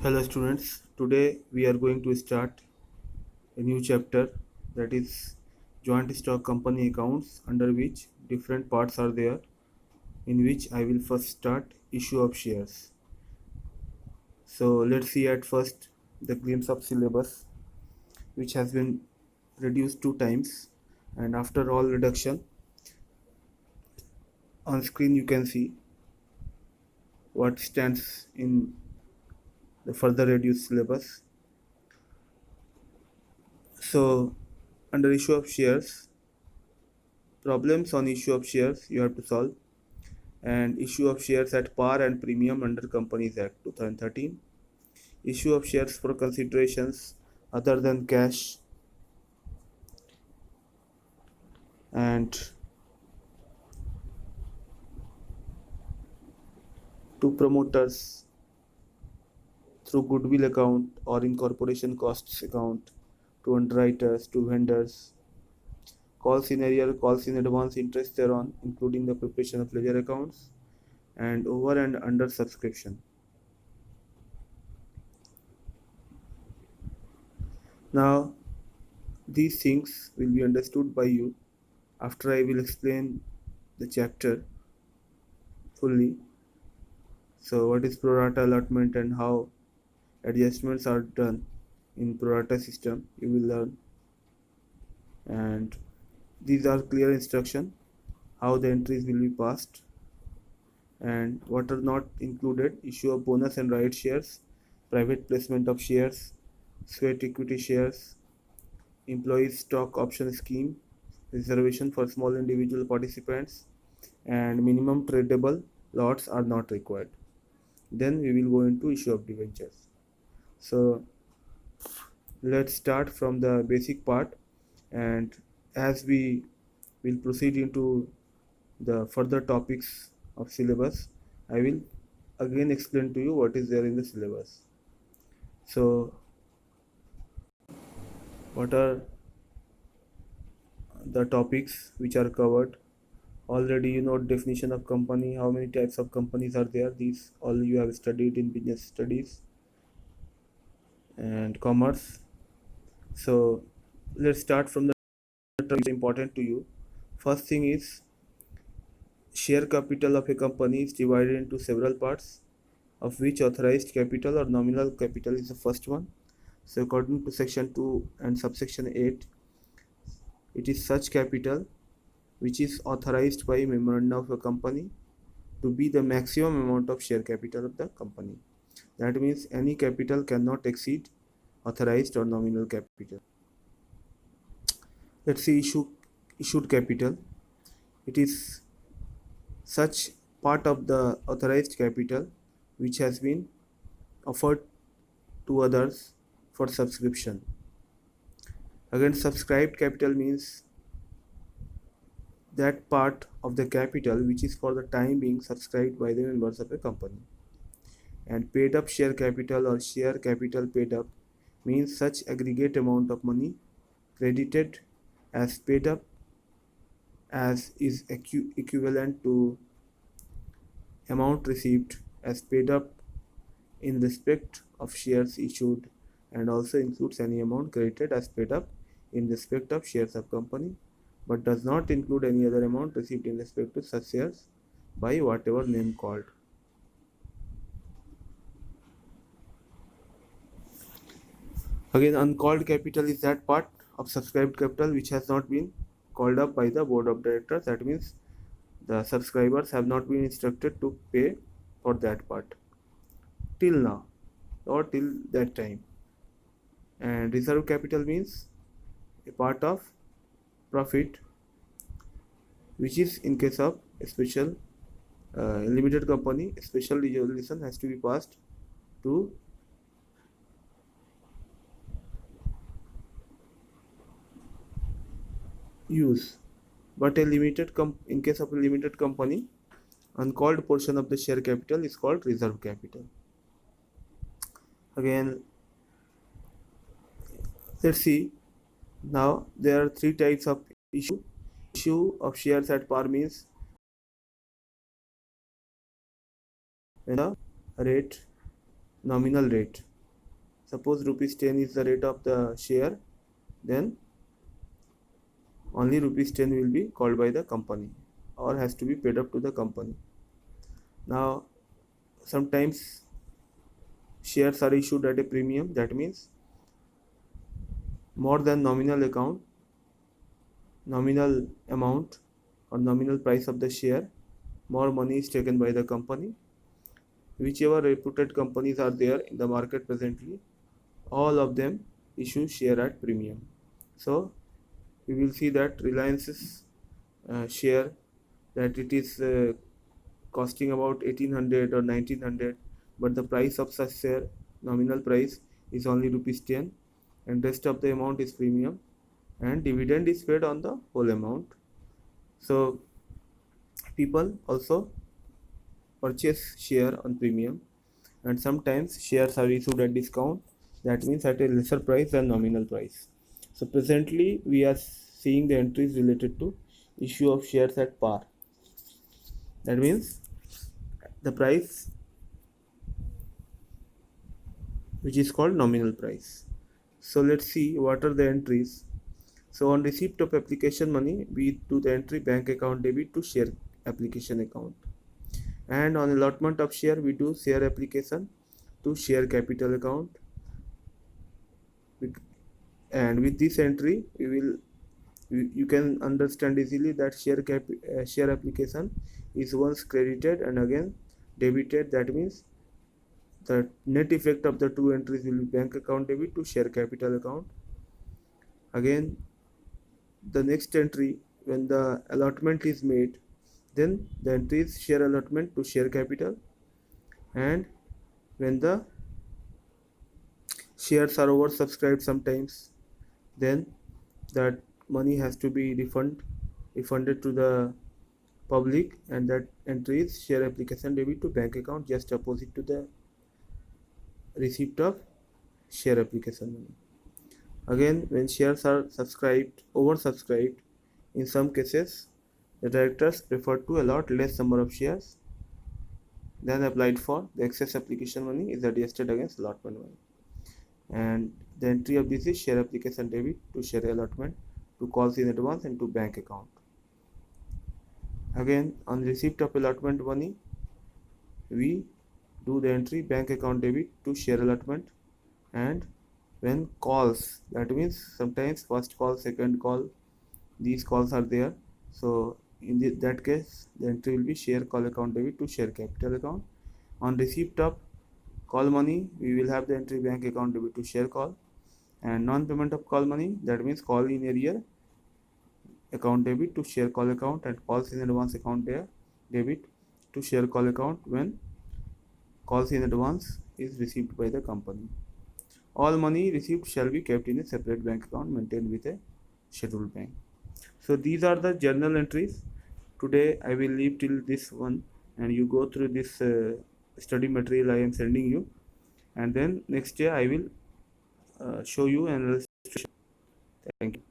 Hello students, today we are going to start a new chapter, that is joint stock company accounts, under which different parts are there, in which I will first start issue of shares. So let's see at first the glimpse of syllabus, which has been reduced 2 times, and after all reduction on screen you can see what stands in the further reduced syllabus. So under issue of shares, problems on issue of shares you have to solve, and issue of shares at par and premium under Companies Act 2013, issue of shares for considerations other than cash, and to promoters through goodwill account or incorporation costs account, to underwriters, to vendors, calls in arrear, calls in advance, interest thereon, including the preparation of ledger accounts, and over and under subscription. Now, these things will be understood by you after I will explain the chapter fully. So, what is pro rata allotment and how adjustments are done in pro rata system, you will learn. And these are clear instruction how the entries will be passed, and what are not included: issue of bonus and right shares, private placement of shares, sweat equity shares, employees stock option scheme, reservation for small individual participants, and minimum tradable lots are not required. Then we will go into issue of debentures. So let's start from the basic part, and as we will proceed into the further topics of syllabus, I will again explain to you what is there in the syllabus. So what are the topics which are covered? Already you know definition of company, how many types of companies are there, these all you have studied in business studies and commerce. So let's start from the terms important to you. First thing is, share capital of a company is divided into several parts, of which authorized capital or nominal capital is the first one. So according to section 2 and subsection 8, it is such capital which is authorized by memorandum of a company to be the maximum amount of share capital of the company. That means any capital cannot exceed authorized or nominal capital. Let's see issued capital. It is such part of the authorized capital which has been offered to others for subscription. Again, subscribed capital means that part of the capital which is for the time being subscribed by the members of a company. And paid up share capital or share capital paid up means such aggregate amount of money credited as paid up as is equivalent to amount received as paid up in respect of shares issued, and also includes any amount credited as paid up in respect of shares of company, but does not include any other amount received in respect to such shares by whatever name called. Again, uncalled capital is that part of subscribed capital which has not been called up by the board of directors. That means the subscribers have not been instructed to pay for that part till now or till that time. And reserve capital means a part of profit which is in case of a special limited company, a special resolution has to be passed to use. But in case of a limited company, uncalled portion of the share capital is called reserve capital. Again, let's see. Now there are three types of issue. Issue of shares at par means when the rate, nominal rate, Suppose rupees 10 is the rate of the share, then only rupees 10 will be called by the company or has to be paid up to the company. Now, sometimes shares are issued at a premium, that means more than nominal amount or nominal price of the share, more money is taken by the company. Whichever reputed companies are there in the market presently, all of them issue share at premium. So we will see that Reliance's share, that it is costing about 1800 or 1900, but the price of such share, nominal price, is only rupees 10, and rest of the amount is premium, and dividend is paid on the whole amount. So people also purchase share on premium, and sometimes shares are issued at discount, that means at a lesser price than nominal price. So presently we are seeing the entries related to issue of shares at par, that means the price which is called nominal price. So let's see what are the entries. So on receipt of application money, we do the entry bank account debit to share application account, and on allotment of share we do share application to share capital account. And with this entry we will, you can understand easily that share application is once credited and again debited, that means the net effect of the two entries will be bank account debit to share capital account. Again, the next entry, when the allotment is made, then the entry is share allotment to share capital, and when the shares are oversubscribed sometimes, then that money has to be refunded to the public, and that entry is share application debit to bank account, just opposite to the receipt of share application money. Again, when shares are oversubscribed, in some cases, the directors prefer to allot less number of shares than applied for. The excess application money is adjusted against allotment money. And the entry of this is share application debit to share allotment to calls in advance and to bank account. Again, on receipt of allotment money, we do the entry bank account debit to share allotment, and when calls, that means sometimes first call, second call, these calls are there, so in that case the entry will be share call account debit to share capital account. On receipt of call money, we will have the entry bank account debit to share call, and non-payment of call money, that means call in arrear account debit to share call account, and calls in advance account there debit to share call account when calls in advance is received by the company. All money received shall be kept in a separate bank account maintained with a scheduled bank. So these are the journal entries. Today I will leave till this one, and you go through this study material I am sending you, and then next day I will show you an illustration. Thank you.